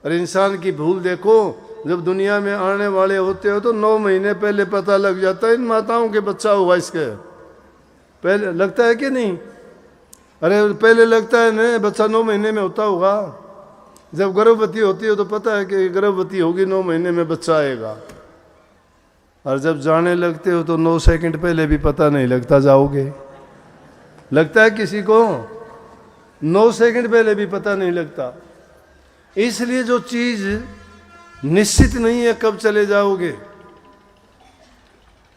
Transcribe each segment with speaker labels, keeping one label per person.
Speaker 1: अरे इंसान की भूल देखो, जब दुनिया में आने वाले होते हो तो 9 महीने पहले पता लग जाता है इन माताओं के बच्चा हुआ इसके, पहले लगता है कि नहीं? अरे पहले लगता है नहीं, बच्चा 9 महीने में होता होगा। जब गर्भवती होती हो तो पता है कि गर्भवती होगी, 9 महीने में बच्चा आएगा। और जब जाने लगते हो तो 9 सेकंड पहले भी पता नहीं लगता जाओगे। लगता है किसी को? 9 सेकंड पहले भी पता नहीं लगता। इसलिए जो चीज निश्चित नहीं है कब चले जाओगे,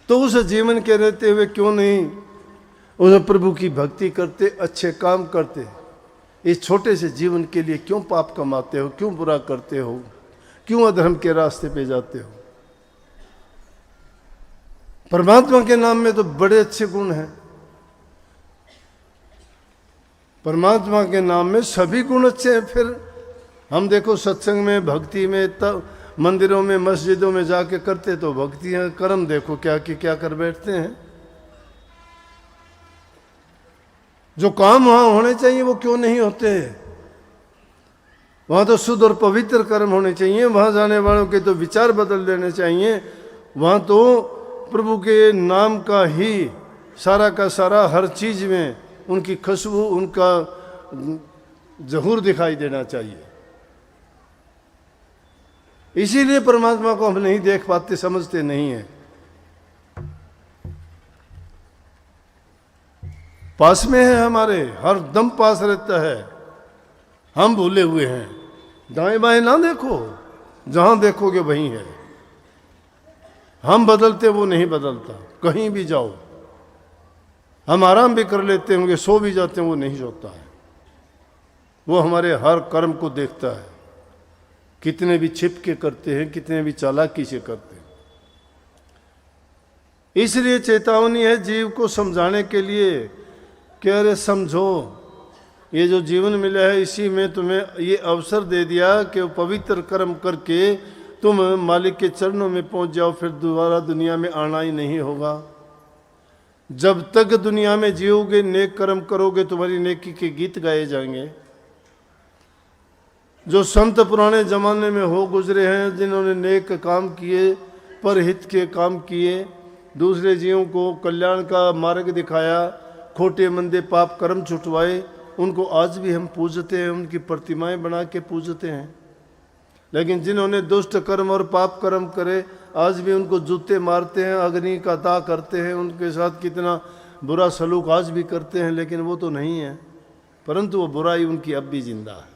Speaker 1: तो उस जीवन के रहते हुए क्यों नहीं उस प्रभु की भक्ति करते, अच्छे काम करते? इस छोटे से जीवन के लिए क्यों पाप कमाते हो, क्यों बुरा करते हो, क्यों अधर्म के रास्ते पे जाते हो? परमात्मा के नाम में तो बड़े अच्छे गुण हैं। परमात्मा के नाम में सभी गुण अच्छे हैं। फिर हम देखो सत्संग में, भक्ति में, तब मंदिरों में, मस्जिदों में जाके करते तो भक्तियां, कर्म देखो क्या कि क्या कर बैठते हैं। जो काम वहां होने चाहिए वो क्यों नहीं होते? वहां तो शुद्ध और पवित्र कर्म होने चाहिए। वहां जाने वालों के तो विचार बदल देने चाहिए। वहां तो प्रभु के नाम का ही सारा का सारा हर चीज में उनकी खुशबू, उनका ज़हूर दिखाई देना चाहिए। इसीलिए परमात्मा को हम नहीं देख पाते, समझते नहीं हैं। पास में है हमारे, हर दम पास रहता है, हम भूले हुए हैं। दाएं बाएं ना देखो, जहां देखोगे वहीं है। हम बदलते, वो नहीं बदलता। कहीं भी जाओ, हम आराम भी कर लेते होंगे, सो भी जाते हैं, वो नहीं सोता है। वो हमारे हर कर्म को देखता है, कितने भी छिप के करते हैं, कितने भी चालाकी से करते हैं। इसलिए चेतावनी है जीव को समझाने के लिए कि अरे समझो, ये जो जीवन मिला है इसी में तुम्हें ये अवसर दे दिया कि वो पवित्र कर्म करके तुम मालिक के चरणों में पहुंच जाओ, फिर दोबारा दुनिया में आना ही नहीं होगा। जब तक दुनिया में जियोगे, नेक कर्म करोगे, तुम्हारी नेकी के गीत गाए जाएंगे। जो संत पुराने जमाने में हो गुजरे हैं, जिन्होंने नेक काम किए, परहित के काम किए, दूसरे जीवों को कल्याण का मार्ग दिखाया, खोटे मंदे पाप कर्म छुटवाए, उनको आज भी हम पूजते हैं, उनकी प्रतिमाएं बना के पूजते हैं। लेकिन जिन्होंने दुष्ट कर्म और पाप कर्म करे, आज भी उनको जूते मारते हैं, अग्नि का दाह करते हैं, उनके साथ कितना बुरा सलूक आज भी करते हैं। लेकिन वो तो नहीं है, परंतु वो बुराई उनकी अब भी जिंदा है।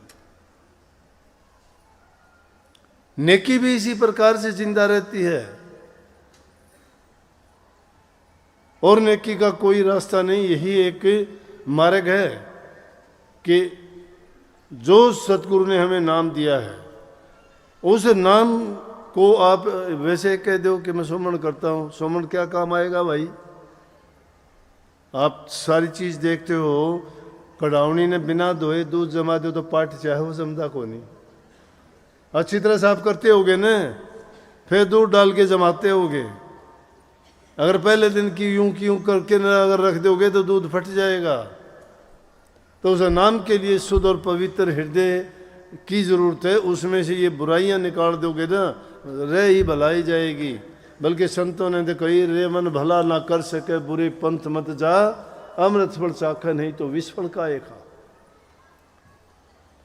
Speaker 1: नेकी भी इसी प्रकार से जिंदा रहती है। और नेकी का कोई रास्ता नहीं, यही एक मार्ग है कि जो सतगुरु ने हमें नाम दिया है, उस नाम को आप वैसे कह दो कि मैं सोमन करता हूं। सोमन क्या काम आएगा भाई? आप सारी चीज देखते हो, कड़ावनी ने बिना धोए दूध जमा दो तो पाठ चाहे वो जमता को नहीं। अच्छी तरह साफ करते होगे ना, फिर दूध डाल के जमाते होगे। अगर पहले दिन की यूं करके न अगर रख दोगे तो दूध फट जाएगा। तो उस नाम के लिए शुद्ध और पवित्र हृदय की जरूरत है। उसमें से ये बुराइयां निकाल दोगे ना, रे ही भलाई जाएगी। बल्कि संतों ने तो कही, रे मन भला ना कर सके, बुरे पंथ मत जा, अमृत फल चाखा नहीं तो विष फल काहे खा।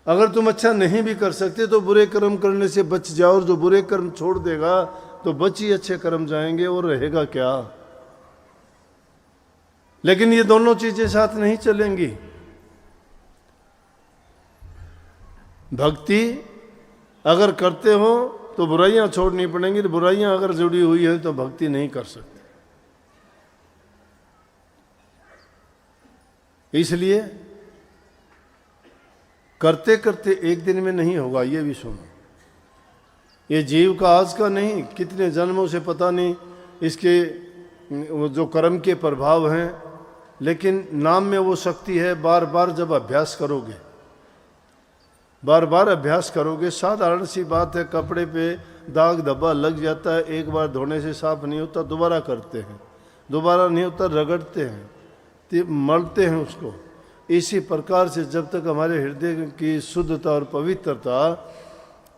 Speaker 1: अगर तुम अच्छा नहीं भी कर सकते तो बुरे कर्म करने से बच जाओ, और जो बुरे कर्म छोड़ देगा तो बच ही अच्छे कर्म जाएंगे, और रहेगा क्या। लेकिन ये दोनों चीजें साथ नहीं चलेंगी। भक्ति अगर करते हो तो बुराइयां छोड़नी पड़ेंगी, बुराइयां अगर जुड़ी हुई है तो भक्ति नहीं कर सकते। इसलिए करते करते एक दिन में नहीं होगा, ये भी सुनो। ये जीव का आज का नहीं, कितने जन्मों से पता नहीं इसके वो जो कर्म के प्रभाव हैं। लेकिन नाम में वो शक्ति है। बार बार जब अभ्यास करोगे, बार बार अभ्यास करोगे, साधारण सी बात है, कपड़े पे दाग धब्बा लग जाता है, एक बार धोने से साफ नहीं होता, दोबारा करते हैं, दोबारा नहीं होता, रगड़ते हैं, मलते हैं उसको। इसी प्रकार से जब तक हमारे हृदय की शुद्धता और पवित्रता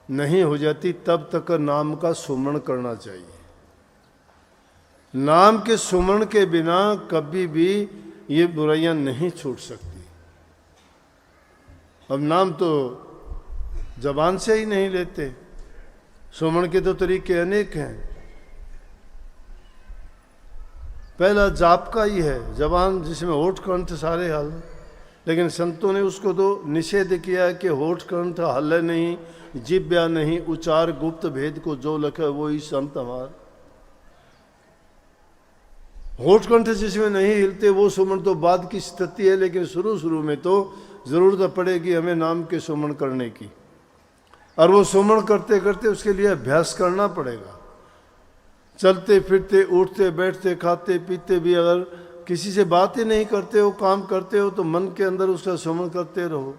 Speaker 1: नहीं हो जाती तब तक नाम का सुमरण करना चाहिए। नाम के सुमरण के बिना कभी भी ये बुराइयां नहीं छूट सकती। अब नाम तो जबान से ही नहीं लेते, सुमरण के तो तरीके अनेक हैं। पहला जाप का ही है, जबान जिसमें होठ कंठ सारे हल, लेकिन संतों ने उसको तो निषेध किया है कि होठ कंठ हल नहीं, जिब्या नहीं, उचार गुप्त भेद को जो लखे वो ही संत हमार। होठ कंठ जिसमें नहीं हिलते वो सुमन तो बाद की स्थिति है, लेकिन शुरू में तो जरूरत पड़ेगी हमें नाम के सुमन करने की। और वो सुमन करते करते उसके लिए अभ्यास करना पड़ेगा। चलते फिरते उठते बैठते खाते पीते भी अगर किसी से बात ही नहीं करते हो, काम करते हो, तो मन के अंदर उसका सुमन करते रहो।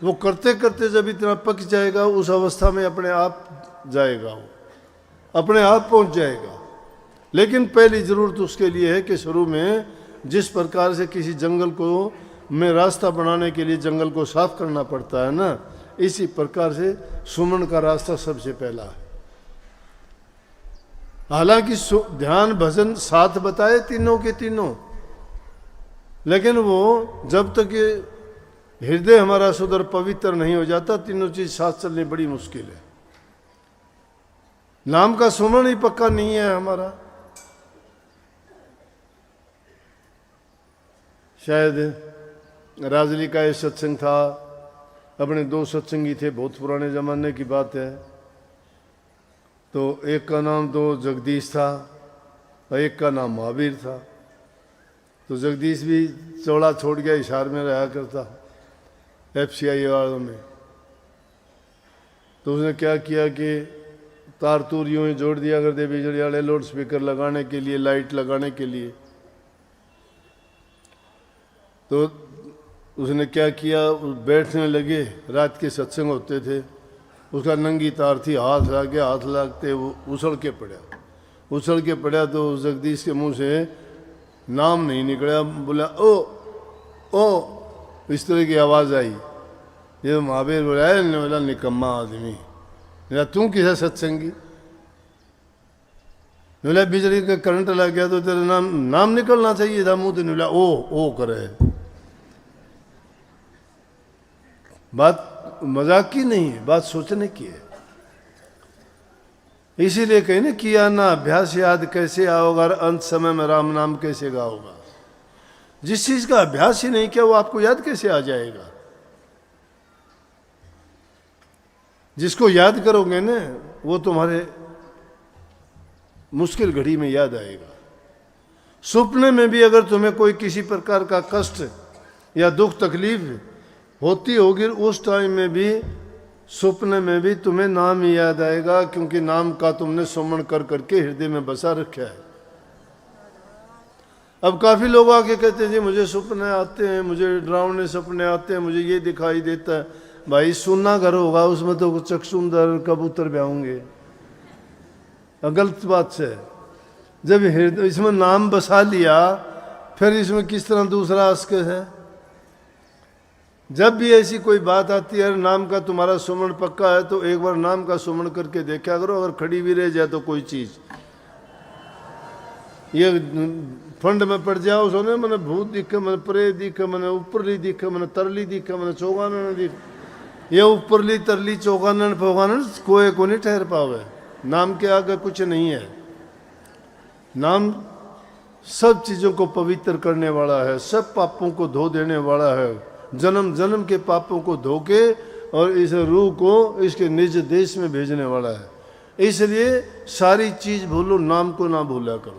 Speaker 1: वो करते करते जब इतना पक जाएगा उस अवस्था में अपने आप जाएगा, वो अपने आप पहुंच जाएगा। लेकिन पहली ज़रूरत उसके लिए है कि शुरू में जिस प्रकार से किसी जंगल को में रास्ता बनाने के लिए जंगल को साफ करना पड़ता है ना, इसी प्रकार से सुमन का रास्ता सबसे पहला है। हालांकि ध्यान भजन साथ बताए तीनों के तीनों, लेकिन वो जब तक ये हृदय हमारा सुधर पवित्र नहीं हो जाता, तीनों चीज साथ चलनी बड़ी मुश्किल है। नाम का सुमरण ही पक्का नहीं है हमारा। शायद राजली का एक सत्संग था, अपने दो सत्संगी थे, बहुत पुराने जमाने की बात है। तो एक का नाम तो जगदीश था और एक का नाम महावीर था। तो जगदीश भी चौड़ा छोड़ गया, हिसार में रहा करता FCI वालों में। तो उसने क्या किया कि तार तूर यूं ही जोड़ दिया करते बिजली वाले, लाउड स्पीकर लगाने के लिए, लाइट लगाने के लिए। तो उसने क्या किया, बैठने लगे, रात के सत्संग होते थे, उसका नंगी तार थी, हाथ लागे, हाथ लागते वो उछल के पड़ा। तो जगदीश के मुंह से नाम नहीं निकला, बोला ओ ओ, इस तरह की आवाज़ आई। ये महावीर बोला बोला निकम्मा आदमी, बोला तू किसा सत्संगी, बोला बिजली का करंट लग गया तो तेरा नाम निकलना चाहिए था मुंह। तो बोला ओ करे। बात मजाक की नहीं है, बात सोचने की है। इसीलिए कहीं ना किया ना अभ्यास याद कैसे आओगा, अंत समय में राम नाम कैसे गाओगा। जिस चीज का अभ्यास ही नहीं किया वो आपको याद कैसे आ जाएगा। जिसको याद करोगे ना वो तुम्हारे मुश्किल घड़ी में याद आएगा। सपने में भी अगर तुम्हें कोई किसी प्रकार का कष्ट या दुख तकलीफ होती होगी, उस टाइम में भी सपने में भी तुम्हें नाम ही याद आएगा, क्योंकि नाम का तुमने सुमरण कर करके हृदय में बसा रखा है। अब काफी लोग आके कहते हैं जी मुझे सपने आते हैं, मुझे डरावने सपने आते हैं, मुझे ये दिखाई देता है। भाई सुनना घर होगा, उसमें तो चकसुंदर कबूतर ब्याहोंगे, गलत बात से। जब हृदय इसमें नाम बसा लिया, फिर इसमें किस तरह दूसरा अस्क है। जब भी ऐसी कोई बात आती है, नाम का तुम्हारा सुमरण पक्का है तो एक बार नाम का सुमरण करके देखा करो। अगर खड़ी भी रह जाए तो कोई चीज ये फंड में पड़ जाओ, सोने मैंने भूत दिखे, मैंने प्रेत दिखे, मैंने ऊपरली दिखे, मैंने तरली दिखे, मैंने चौगानन दिखे। ये ऊपरली तरली चौगानन फोगानन कोई को नहीं ठहर पावे। नाम के आगे कुछ नहीं है। नाम सब चीजों को पवित्र करने वाला है, सब पापों को धो देने वाला है, जन्म जन्म के पापों को धो के और इस रूह को इसके निज देश में भेजने वाला है। इसलिए सारी चीज भूलो, नाम को ना भूला करो।